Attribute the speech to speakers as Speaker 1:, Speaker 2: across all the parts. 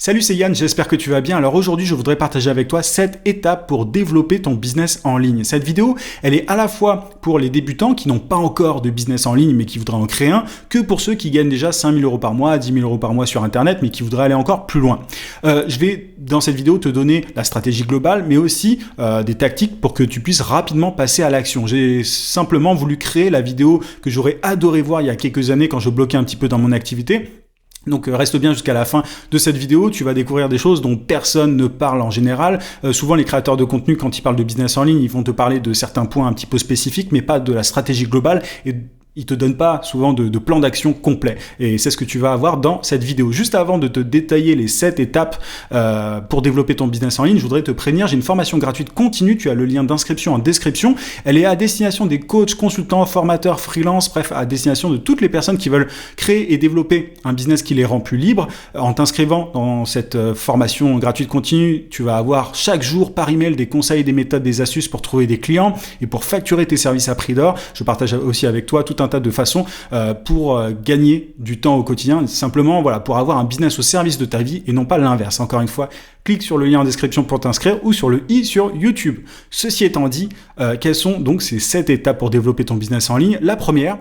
Speaker 1: Salut, c'est Yann, j'espère que tu vas bien. Alors aujourd'hui, je voudrais partager avec toi 7 étapes pour développer ton business en ligne. Cette vidéo, elle est à la fois pour les débutants qui n'ont pas encore de business en ligne mais qui voudraient en créer un, que pour ceux qui gagnent déjà 5 000 € par mois, 10 000 € par mois sur Internet mais qui voudraient aller encore plus loin. Je vais, dans cette vidéo, te donner la stratégie globale mais aussi des tactiques pour que tu puisses rapidement passer à l'action. J'ai simplement voulu créer la vidéo que j'aurais adoré voir il y a quelques années quand je bloquais un petit peu dans mon activité. Donc reste bien jusqu'à la fin de cette vidéo, tu vas découvrir des choses dont personne ne parle en général. Souvent les créateurs de contenu, quand ils parlent de business en ligne, ils vont te parler de certains points un petit peu spécifiques, mais pas de la stratégie globale. Et ils te donnent pas souvent de plan d'action complet. Et c'est ce que tu vas avoir dans cette vidéo. Juste avant de te détailler les 7 étapes pour développer ton business en ligne, je voudrais te prévenir, j'ai une formation gratuite continue, tu as le lien d'inscription en description. Elle est à destination des coachs, consultants, formateurs, freelance, bref, à destination de toutes les personnes qui veulent créer et développer un business qui les rend plus libres. En t'inscrivant dans cette formation gratuite continue, tu vas avoir chaque jour par email des conseils, des méthodes, des astuces pour trouver des clients et pour facturer tes services à prix d'or. Je partage aussi avec toi tout un tas de façons pour gagner du temps au quotidien, simplement voilà, pour avoir un business au service de ta vie et non pas l'inverse. Encore une fois, clique sur le lien en description pour t'inscrire ou sur le i sur YouTube. Ceci étant dit, quelles sont donc ces 7 étapes pour développer ton business en ligne? La première,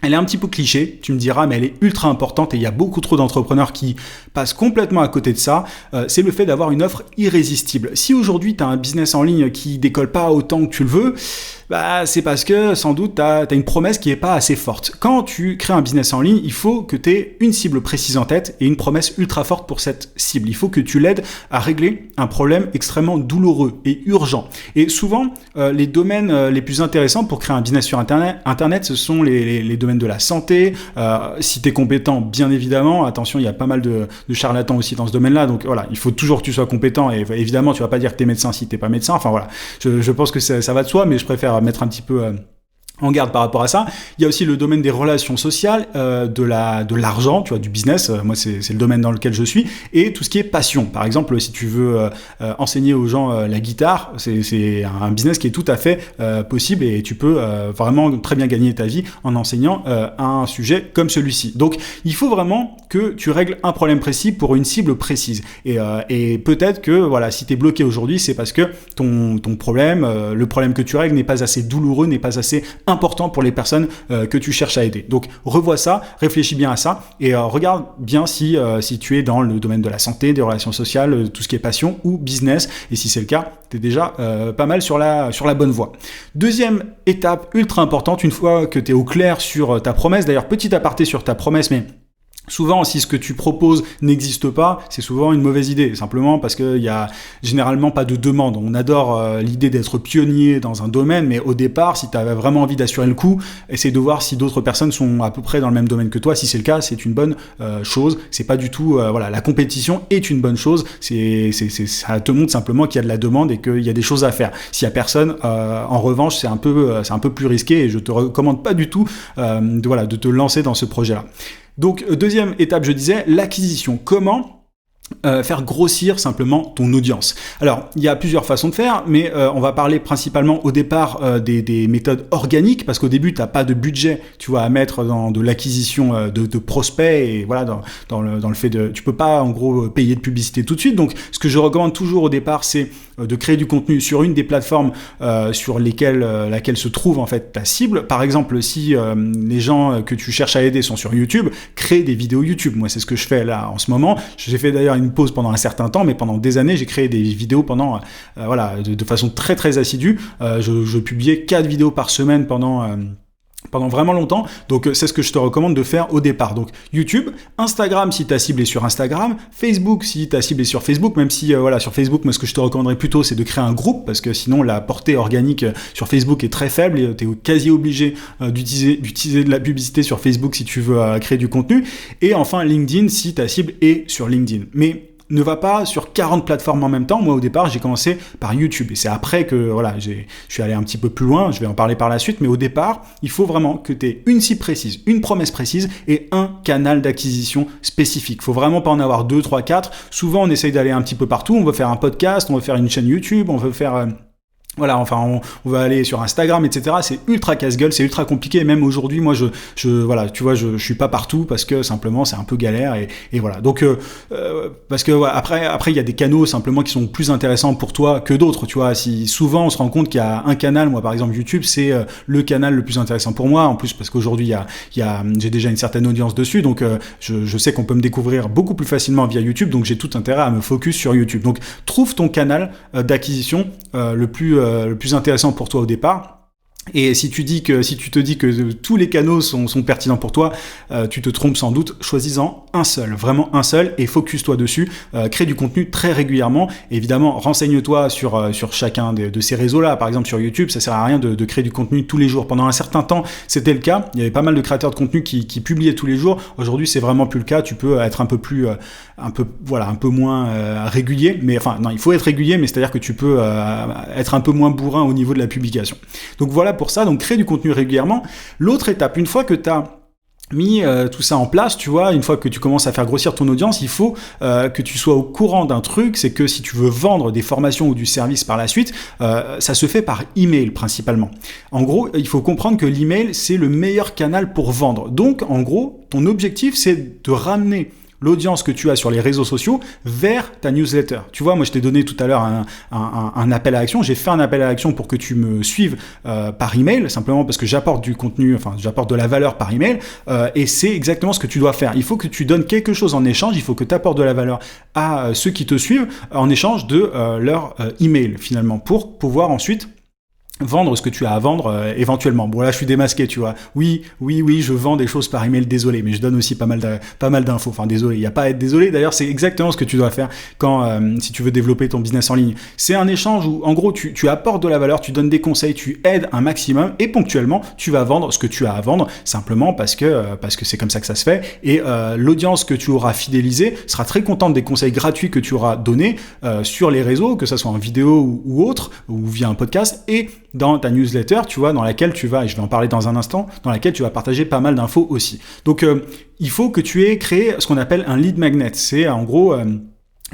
Speaker 1: elle est un petit peu cliché, tu me diras, mais elle est ultra importante et il y a beaucoup trop d'entrepreneurs qui passent complètement à côté de ça. C'est le fait d'avoir une offre irrésistible. Si aujourd'hui tu as un business en ligne qui décolle pas autant que tu le veux, c'est parce que sans doute tu as une promesse qui est pas assez forte. Quand tu crées un business en ligne, il faut que tu aies une cible précise en tête et une promesse ultra forte pour cette cible. Il faut que tu l'aides à régler un problème extrêmement douloureux et urgent. Et souvent, les domaines les plus intéressants pour créer un business sur Internet, ce sont les domaines de la santé. Si tu es compétent, bien évidemment, attention, il y a pas mal de charlatans aussi dans ce domaine-là. Donc voilà, il faut toujours que tu sois compétent et évidemment, tu vas pas dire que tu es médecin si tu n'es pas médecin. Enfin voilà, je pense que ça va de soi, mais je préfère mettre un petit peu en garde par rapport à ça. Il y a aussi le domaine des relations sociales, de l'argent, tu vois, du business. Moi, c'est le domaine dans lequel je suis. Et tout ce qui est passion. Par exemple, si tu veux enseigner aux gens la guitare, c'est un business qui est tout à fait possible et tu peux vraiment très bien gagner ta vie en enseignant un sujet comme celui-ci. Donc, il faut vraiment que tu règles un problème précis pour une cible précise. Et peut-être que voilà, si tu es bloqué aujourd'hui, c'est parce que ton problème, le problème que tu règles n'est pas assez douloureux, n'est pas assez important pour les personnes que tu cherches à aider. Donc revois ça, réfléchis bien à ça et regarde bien si tu es dans le domaine de la santé, des relations sociales, tout ce qui est passion ou business. Et si c'est le cas, tu es déjà pas mal sur la bonne voie. Deuxième étape ultra importante, une fois que tu es au clair sur ta promesse, d'ailleurs petit aparté sur ta promesse, mais souvent, si ce que tu proposes n'existe pas, c'est souvent une mauvaise idée, simplement parce qu'il y a généralement pas de demande. On adore l'idée d'être pionnier dans un domaine, mais au départ, si tu as vraiment envie d'assurer le coup, essaie de voir si d'autres personnes sont à peu près dans le même domaine que toi. Si c'est le cas, c'est une bonne chose. C'est pas du tout, la compétition est une bonne chose. Ça te montre simplement qu'il y a de la demande et qu'il y a des choses à faire. S'il y a personne, en revanche, c'est un peu plus risqué et je te recommande pas du tout, de te lancer dans ce projet-là. Donc, deuxième étape, je disais, l'acquisition. Comment faire grossir simplement ton audience. Alors, il y a plusieurs façons de faire, mais on va parler principalement au départ des méthodes organiques, parce qu'au début, tu n'as pas de budget, tu vois, à mettre dans de l'acquisition de prospects et voilà, dans le fait de... Tu peux pas, en gros, payer de publicité tout de suite. Donc, ce que je recommande toujours au départ, c'est de créer du contenu sur une des plateformes sur laquelle se trouve en fait ta cible. Par exemple, si les gens que tu cherches à aider sont sur YouTube, crée des vidéos YouTube. Moi, c'est ce que je fais là en ce moment. J'ai fait d'ailleurs une pause pendant un certain temps, mais pendant des années, j'ai créé des vidéos pendant, de façon très très assidue. Je publiais 4 vidéos par semaine pendant vraiment longtemps, donc c'est ce que je te recommande de faire au départ. Donc YouTube, Instagram si ta cible est sur Instagram, Facebook si ta cible est sur Facebook, même si sur Facebook, moi ce que je te recommanderais plutôt c'est de créer un groupe, parce que sinon la portée organique sur Facebook est très faible et tu es quasi obligé d'utiliser de la publicité sur Facebook si tu veux créer du contenu. Et enfin LinkedIn si ta cible est sur LinkedIn. Mais ne va pas sur 40 plateformes en même temps. Moi, au départ, j'ai commencé par YouTube. Et c'est après que je suis allé un petit peu plus loin. Je vais en parler par la suite. Mais au départ, il faut vraiment que tu aies une cible précise, une promesse précise et un canal d'acquisition spécifique. Il faut vraiment pas en avoir 2, 3, 4. Souvent, on essaye d'aller un petit peu partout. On veut faire un podcast, on veut faire une chaîne YouTube, on veut faire Voilà, enfin, on va aller sur Instagram, etc. C'est ultra casse-gueule, c'est ultra compliqué. Et même aujourd'hui, moi, voilà, tu vois, je suis pas partout parce que simplement, c'est un peu galère. Et voilà. Donc, parce que ouais, après, il y a des canaux simplement qui sont plus intéressants pour toi que d'autres. Tu vois, si souvent on se rend compte qu'il y a un canal, moi, par exemple, YouTube, c'est le canal le plus intéressant pour moi. En plus, parce qu'aujourd'hui, j'ai déjà une certaine audience dessus, donc je sais qu'on peut me découvrir beaucoup plus facilement via YouTube. Donc, j'ai tout intérêt à me focus sur YouTube. Donc, trouve ton canal d'acquisition le plus intéressant pour toi au départ. Et si tu te dis que tous les canaux sont pertinents pour toi, tu te trompes sans doute. Choisis-en un seul, vraiment un seul, et focus-toi dessus. Crée du contenu très régulièrement. Et évidemment, renseigne-toi sur chacun de ces réseaux-là. Par exemple, sur YouTube, ça sert à rien de créer du contenu tous les jours. Pendant un certain temps, c'était le cas. Il y avait pas mal de créateurs de contenu qui publiaient tous les jours. Aujourd'hui, c'est vraiment plus le cas. Tu peux être un peu moins régulier. Mais enfin, non, il faut être régulier, mais c'est-à-dire que tu peux être un peu moins bourrin au niveau de la publication. Donc voilà pour ça, donc crée du contenu régulièrement. L'autre étape, une fois que tu as mis tout ça en place, tu vois, une fois que tu commences à faire grossir ton audience, il faut que tu sois au courant d'un truc, c'est que si tu veux vendre des formations ou du service par la suite, ça se fait par email principalement. En gros, il faut comprendre que l'email, c'est le meilleur canal pour vendre. Donc, en gros, ton objectif, c'est de ramener l'audience que tu as sur les réseaux sociaux vers ta newsletter. Tu vois, moi je t'ai donné tout à l'heure un appel à action. J'ai fait un appel à action pour que tu me suives par email, simplement parce que j'apporte du contenu, enfin j'apporte de la valeur par email, et c'est exactement ce que tu dois faire. Il faut que tu donnes quelque chose en échange, il faut que tu apportes de la valeur à ceux qui te suivent en échange de leur email finalement, pour pouvoir ensuite vendre ce que tu as à vendre éventuellement. Bon là je suis démasqué, tu vois. Oui, je vends des choses par email, désolé, mais je donne aussi pas mal d'infos. Enfin désolé, il n'y a pas à être désolé. D'ailleurs, c'est exactement ce que tu dois faire quand si tu veux développer ton business en ligne. C'est un échange où en gros tu apportes de la valeur, tu donnes des conseils, tu aides un maximum et ponctuellement tu vas vendre ce que tu as à vendre, simplement parce que c'est comme ça que ça se fait. Et l'audience que tu auras fidélisée sera très contente des conseils gratuits que tu auras donnés sur les réseaux, que ça soit en vidéo ou autre, ou via un podcast, et dans ta newsletter, tu vois, dans laquelle tu vas, et je vais en parler dans un instant, dans laquelle tu vas partager pas mal d'infos aussi. Donc, il faut que tu aies créé ce qu'on appelle un lead magnet. C'est en gros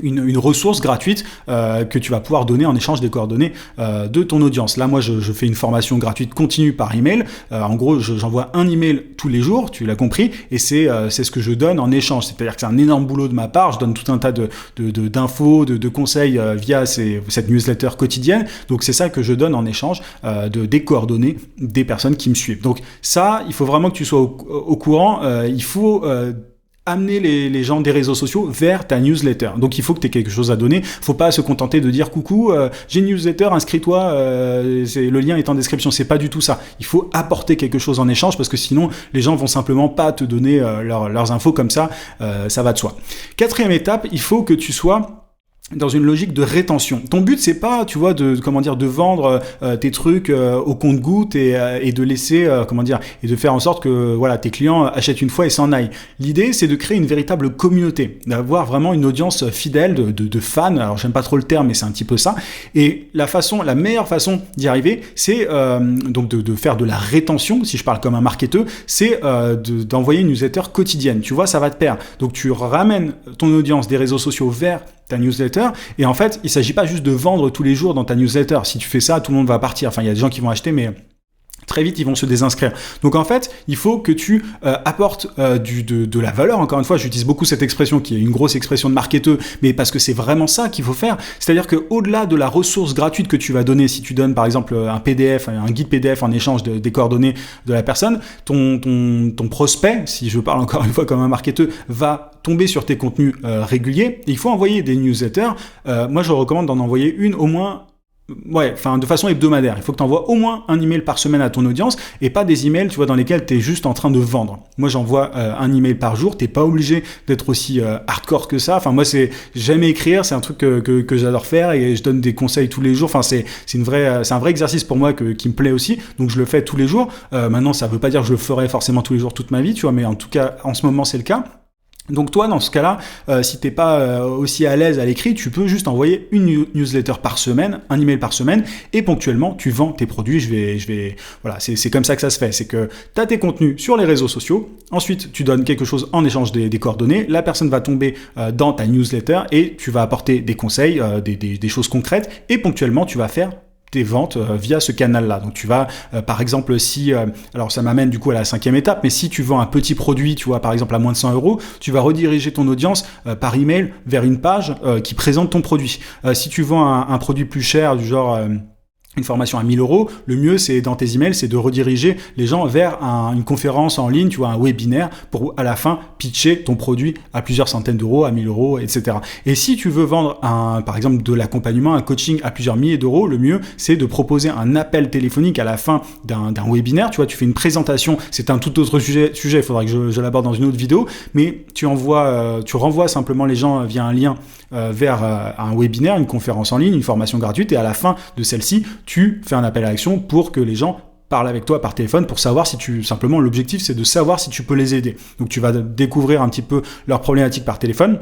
Speaker 1: une ressource gratuite que tu vas pouvoir donner en échange des coordonnées de ton audience. Là, moi, je fais une formation gratuite continue par email. En gros, j'envoie un email tous les jours, tu l'as compris, et c'est ce que je donne en échange. C'est-à-dire que c'est un énorme boulot de ma part. Je donne tout un tas d'infos, de conseils via cette newsletter quotidienne. Donc, c'est ça que je donne en échange des coordonnées des personnes qui me suivent. Donc, ça, il faut vraiment que tu sois au courant. Il faut amener les gens des réseaux sociaux vers ta newsletter. Donc il faut que tu aies quelque chose à donner. Faut pas se contenter de dire coucou, j'ai une newsletter, inscris-toi, le lien est en description. C'est pas du tout ça. Il faut apporter quelque chose en échange, parce que sinon les gens vont simplement pas te donner leurs infos comme ça. Ça va de soi. Quatrième étape, il faut que tu sois dans une logique de rétention. Ton but, c'est pas, tu vois, de vendre tes trucs au compte-gouttes et de laisser, et de faire en sorte que, voilà, tes clients achètent une fois et s'en aillent. L'idée, c'est de créer une véritable communauté, d'avoir vraiment une audience fidèle de fans. Alors, j'aime pas trop le terme, mais c'est un petit peu ça. Et la meilleure façon d'y arriver, c'est donc de faire de la rétention. Si je parle comme un marketeur, c'est d'envoyer une newsletter quotidienne. Tu vois, ça va te perdre. Donc, tu ramènes ton audience des réseaux sociaux vers ta newsletter, et en fait, il s'agit pas juste de vendre tous les jours dans ta newsletter. Si tu fais ça, tout le monde va partir. Enfin, il y a des gens qui vont acheter, mais très vite, ils vont se désinscrire. Donc en fait, il faut que tu apportes de la valeur. Encore une fois, j'utilise beaucoup cette expression qui est une grosse expression de marketeur, mais parce que c'est vraiment ça qu'il faut faire. C'est-à-dire qu'au-delà de la ressource gratuite que tu vas donner, si tu donnes par exemple un PDF, un guide PDF en échange des coordonnées de la personne, ton prospect, si je parle encore une fois comme un marketeur, va tomber sur tes contenus réguliers. Et il faut envoyer des newsletters. Moi, je recommande d'en envoyer une au moins. De façon hebdomadaire. Il faut que tu envoies au moins un email par semaine à ton audience, et pas des emails, tu vois, dans lesquels tu es juste en train de vendre. Moi, j'envoie un email par jour. T'es pas obligé d'être aussi hardcore que ça. Enfin, moi, j'aime écrire, c'est un truc que j'adore faire, et je donne des conseils tous les jours. Enfin, c'est un vrai exercice pour moi qui me plaît aussi. Donc, je le fais tous les jours. Maintenant, ça veut pas dire que je le ferai forcément tous les jours toute ma vie, tu vois, mais en tout cas, en ce moment, c'est le cas. Donc toi, dans ce cas-là, si t'es pas aussi à l'aise à l'écrit, tu peux juste envoyer une newsletter par semaine, un email par semaine, et ponctuellement, tu vends tes produits. Voilà, c'est comme ça que ça se fait. C'est que t'as tes contenus sur les réseaux sociaux, ensuite tu donnes quelque chose en échange des coordonnées, la personne va tomber dans ta newsletter et tu vas apporter des conseils, des choses concrètes, et ponctuellement, tu vas faire tes ventes via ce canal-là. Donc tu vas, par exemple, si, alors ça m'amène du coup à la 5e étape, mais si tu vends un petit produit, tu vois, par exemple à moins de 100 euros, tu vas rediriger ton audience par email vers une page qui présente ton produit. Si tu vends un produit plus cher, du genre une formation à 1000 euros, le mieux c'est dans tes emails, c'est de rediriger les gens vers une conférence en ligne, tu vois, un webinaire pour à la fin pitcher ton produit à plusieurs centaines d'euros, à 1000 euros, etc. Et si tu veux vendre par exemple de l'accompagnement, un coaching à plusieurs milliers d'euros, le mieux c'est de proposer un appel téléphonique à la fin d'un webinaire. Tu vois, tu fais une présentation, c'est un tout autre sujet. Il faudra que je l'aborde dans une autre vidéo, mais tu renvoies simplement les gens via un lien vers un webinaire, une conférence en ligne, une formation gratuite, et à la fin de celle-ci, tu fais un appel à l'action pour que les gens parlent avec toi par téléphone pour savoir si simplement l'objectif c'est de savoir si tu peux les aider. Donc tu vas découvrir un petit peu leurs problématiques par téléphone.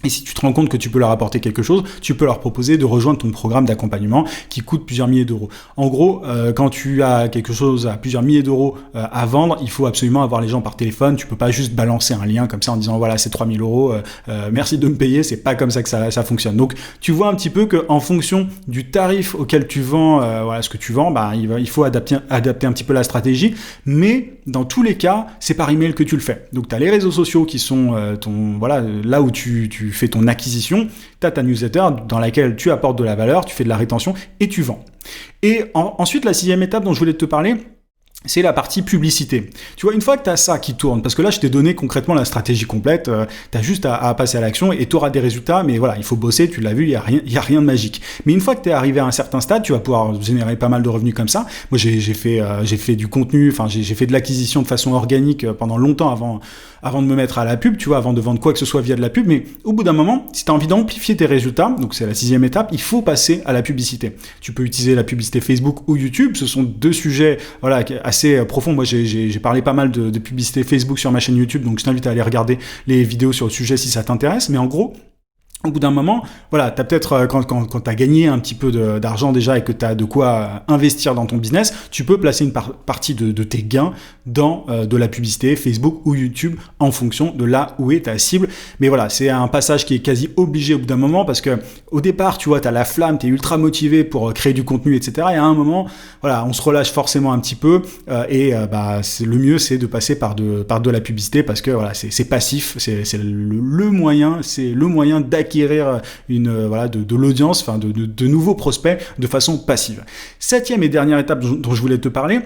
Speaker 1: Et si tu te rends compte que tu peux leur apporter quelque chose, tu peux leur proposer de rejoindre ton programme d'accompagnement qui coûte plusieurs milliers d'euros. En gros, quand tu as quelque chose à plusieurs milliers d'euros à vendre, il faut absolument avoir les gens par téléphone. Tu peux pas juste balancer un lien comme ça en disant voilà, c'est 3000 euros, merci de me payer. C'est pas comme ça que ça fonctionne. Donc tu vois un petit peu que en fonction du tarif auquel tu vends, voilà ce que tu vends, il faut adapter un petit peu la stratégie. Mais dans tous les cas, c'est par email que tu le fais. Donc tu as les réseaux sociaux qui sont là où tu fais ton acquisition, tu as ta newsletter dans laquelle tu apportes de la valeur, tu fais de la rétention et tu vends. Et ensuite, la 6e étape dont je voulais te parler, c'est la partie publicité. Tu vois, une fois que tu as ça qui tourne, parce que là, je t'ai donné concrètement la stratégie complète, tu as juste à passer à l'action et tu auras des résultats, mais voilà, il faut bosser, tu l'as vu, il y a rien de magique. Mais une fois que tu es arrivé à un certain stade, tu vas pouvoir générer pas mal de revenus comme ça. Moi, j'ai fait du contenu, enfin, j'ai fait de l'acquisition de façon organique pendant longtemps avant de me mettre à la pub, tu vois, avant de vendre quoi que ce soit via de la pub. Mais au bout d'un moment, si tu as envie d'amplifier tes résultats, donc c'est la 6e étape, il faut passer à la publicité. Tu peux utiliser la publicité Facebook ou YouTube. Ce sont deux sujets, voilà, assez profonds. Moi, j'ai parlé pas mal de publicité Facebook sur ma chaîne YouTube, donc je t'invite à aller regarder les vidéos sur le sujet si ça t'intéresse. Mais en gros, au bout d'un moment, voilà, t'as peut-être, quand t'as gagné un petit peu d'argent déjà et que t'as de quoi investir dans ton business, tu peux placer une partie de tes gains dans de la publicité Facebook ou YouTube en fonction de là où est ta cible. Mais voilà, c'est un passage qui est quasi obligé au bout d'un moment parce que au départ, tu vois, t'as la flamme, t'es ultra motivé pour créer du contenu, etc. Et à un moment, voilà, on se relâche forcément un petit peu le mieux, c'est de passer par de la publicité parce que voilà, c'est passif, c'est le moyen d'acquérir de l'audience, enfin de nouveaux prospects de façon passive. 7e et dernière étape dont je voulais te parler,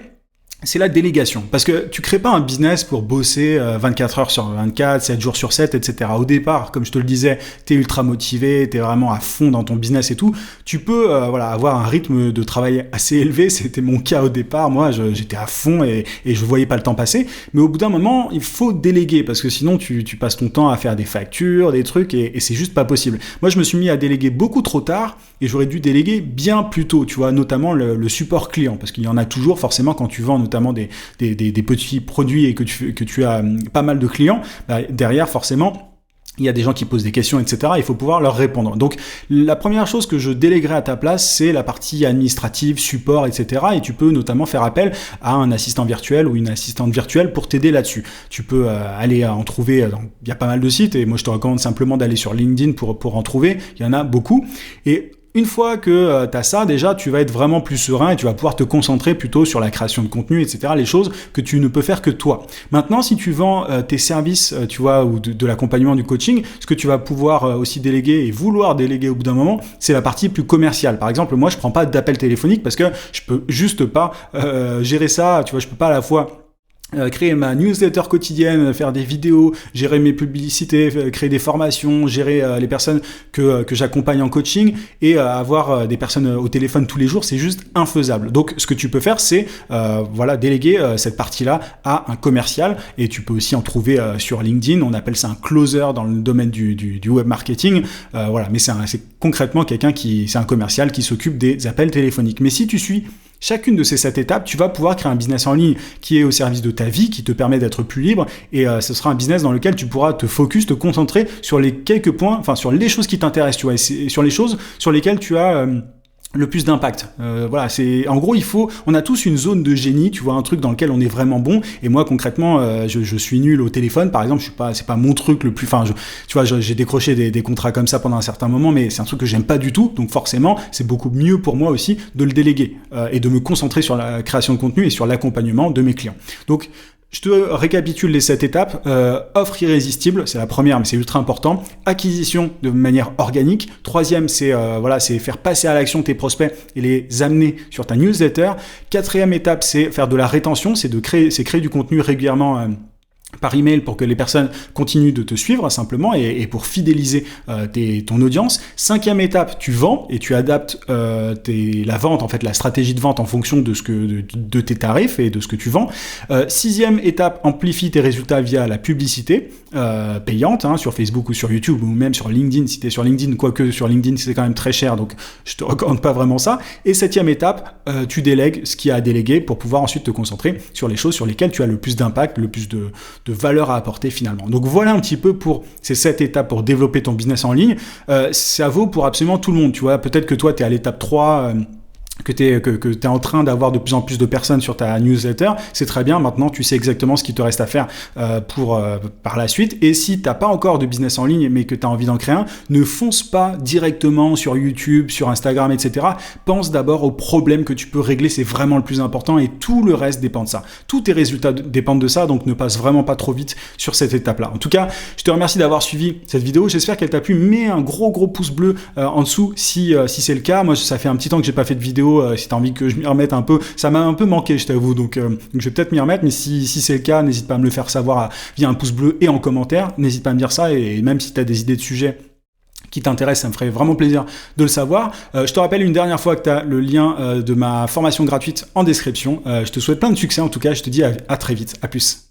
Speaker 1: c'est la délégation. Parce que tu crées pas un business pour bosser 24 heures sur 24, 7 jours sur 7, etc. Au départ, comme je te le disais, t'es ultra motivé, t'es vraiment à fond dans ton business et tout. Tu peux avoir un rythme de travail assez élevé. C'était mon cas au départ. Moi, j'étais à fond et je voyais pas le temps passer. Mais au bout d'un moment, il faut déléguer parce que sinon, tu passes ton temps à faire des factures, des trucs et c'est juste pas possible. Moi, je me suis mis à déléguer beaucoup trop tard et j'aurais dû déléguer bien plus tôt, tu vois, notamment le support client parce qu'il y en a toujours forcément quand tu vends notamment des petits produits et que tu as pas mal de clients, derrière forcément il y a des gens qui posent des questions, etc. Il faut pouvoir leur répondre. Donc, la première chose que je déléguerai à ta place, c'est la partie administrative, support, etc. Et tu peux notamment faire appel à un assistant virtuel ou une assistante virtuelle pour t'aider là-dessus. Tu peux aller en trouver, il y a pas mal de sites et moi je te recommande simplement d'aller sur LinkedIn pour en trouver. Il y en a beaucoup. Et une fois que tu as ça, déjà, tu vas être vraiment plus serein et tu vas pouvoir te concentrer plutôt sur la création de contenu, etc. Les choses que tu ne peux faire que toi. Maintenant, si tu vends tes services, tu vois, ou de l'accompagnement, du coaching, ce que tu vas pouvoir aussi déléguer et vouloir déléguer au bout d'un moment, c'est la partie plus commerciale. Par exemple, moi, je prends pas d'appel téléphonique parce que je peux juste pas gérer ça. Tu vois, je peux pas à la fois créer ma newsletter quotidienne, faire des vidéos, gérer mes publicités, créer des formations, gérer les personnes que j'accompagne en coaching et avoir des personnes au téléphone tous les jours, c'est juste infaisable. Donc ce que tu peux faire, c'est déléguer cette partie-là à un commercial et tu peux aussi en trouver sur LinkedIn, on appelle ça un closer dans le domaine du web marketing, mais c'est concrètement c'est un commercial qui s'occupe des appels téléphoniques. Mais si tu suis chacune de ces 7 étapes, tu vas pouvoir créer un business en ligne qui est au service de ta vie, qui te permet d'être plus libre et ce sera un business dans lequel tu pourras te concentrer sur les quelques points, enfin sur les choses qui t'intéressent, tu vois, et sur les choses sur lesquelles tu as le plus d'impact. Voilà, c'est en gros on a tous une zone de génie, tu vois, un truc dans lequel on est vraiment bon. Et moi concrètement, je suis nul au téléphone, par exemple, c'est pas mon truc le plus. Enfin, tu vois, j'ai décroché des contrats comme ça pendant un certain moment, mais c'est un truc que j'aime pas du tout. Donc forcément, c'est beaucoup mieux pour moi aussi de le déléguer et de me concentrer sur la création de contenu et sur l'accompagnement de mes clients. Donc je te récapitule les 7 étapes. Offre irrésistible, c'est la première, mais c'est ultra important. Acquisition de manière organique. Troisième, c'est faire passer à l'action tes prospects et les amener sur ta newsletter. Quatrième étape, c'est faire de la rétention, c'est créer du contenu régulièrement par email pour que les personnes continuent de te suivre simplement et pour fidéliser ton audience. Cinquième étape, tu vends et tu adaptes la vente, en fait, la stratégie de vente en fonction de tes tarifs et de ce que tu vends. Sixième étape, amplifie tes résultats via la publicité payante sur Facebook ou sur YouTube ou même sur LinkedIn si tu es sur LinkedIn, quoique sur LinkedIn c'est quand même très cher, donc je te recommande pas vraiment ça. Et septième étape, tu délègues ce qu'il y a à déléguer pour pouvoir ensuite te concentrer sur les choses sur lesquelles tu as le plus d'impact, le plus de valeur à apporter finalement. Donc voilà un petit peu pour ces 7 étapes pour développer ton business en ligne. Ça vaut pour absolument tout le monde, tu vois. Peut-être que toi, tu es à l'étape 3, que tu es en train d'avoir de plus en plus de personnes sur ta newsletter, c'est très bien. Maintenant, tu sais exactement ce qu'il te reste à faire par la suite. Et si tu n'as pas encore de business en ligne, mais que tu as envie d'en créer un, ne fonce pas directement sur YouTube, sur Instagram, etc. Pense d'abord aux problèmes que tu peux régler. C'est vraiment le plus important et tout le reste dépend de ça. Tous tes résultats dépendent de ça, donc ne passe vraiment pas trop vite sur cette étape-là. En tout cas, je te remercie d'avoir suivi cette vidéo. J'espère qu'elle t'a plu. Mets un gros pouce bleu en dessous si c'est le cas. Moi, ça fait un petit temps que j'ai pas fait de vidéo. Si tu as envie que je m'y remette un peu, ça m'a un peu manqué, je t'avoue, donc je vais peut-être m'y remettre, mais si c'est le cas, n'hésite pas à me le faire savoir via un pouce bleu et en commentaire, n'hésite pas à me dire ça, et même si tu as des idées de sujets qui t'intéressent, ça me ferait vraiment plaisir de le savoir. Je te rappelle une dernière fois que tu as le lien de ma formation gratuite en description. Je te souhaite plein de succès, en tout cas, je te dis à très vite, à plus.